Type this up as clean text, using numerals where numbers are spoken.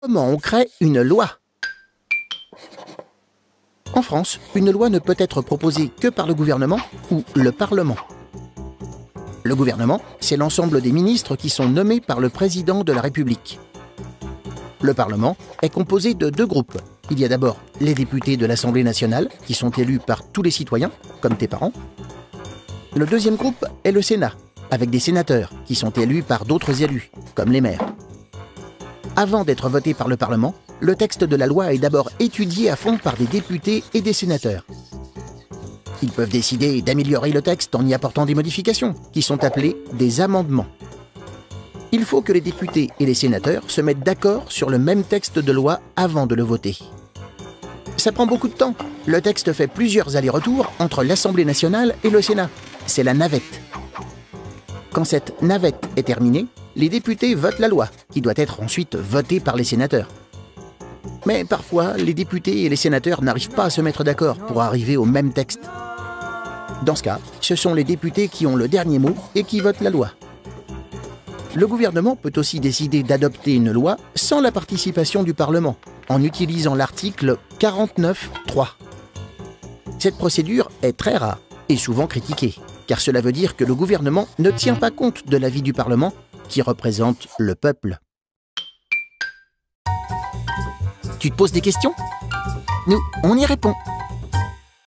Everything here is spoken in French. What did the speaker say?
Comment on crée une loi? En France, une loi ne peut être proposée que par le gouvernement ou le Parlement. Le gouvernement, c'est l'ensemble des ministres qui sont nommés par le président de la République. Le Parlement est composé de deux groupes. Il y a d'abord les députés de l'Assemblée nationale, qui sont élus par tous les citoyens, comme tes parents. Le deuxième groupe est le Sénat, avec des sénateurs, qui sont élus par d'autres élus, comme les maires. Avant d'être voté par le Parlement, le texte de la loi est d'abord étudié à fond par des députés et des sénateurs. Ils peuvent décider d'améliorer le texte en y apportant des modifications, qui sont appelées des amendements. Il faut que les députés et les sénateurs se mettent d'accord sur le même texte de loi avant de le voter. Ça prend beaucoup de temps. Le texte fait plusieurs allers-retours entre l'Assemblée nationale et le Sénat. C'est la navette. Quand cette navette est terminée, les députés votent la loi, qui doit être ensuite votée par les sénateurs. Mais parfois, les députés et les sénateurs n'arrivent pas à se mettre d'accord pour arriver au même texte. Dans ce cas, ce sont les députés qui ont le dernier mot et qui votent la loi. Le gouvernement peut aussi décider d'adopter une loi sans la participation du Parlement, en utilisant l'article 49.3. Cette procédure est très rare et souvent critiquée, car cela veut dire que le gouvernement ne tient pas compte de l'avis du Parlement, qui représente le peuple. Tu te poses des questions? Nous, on y répond.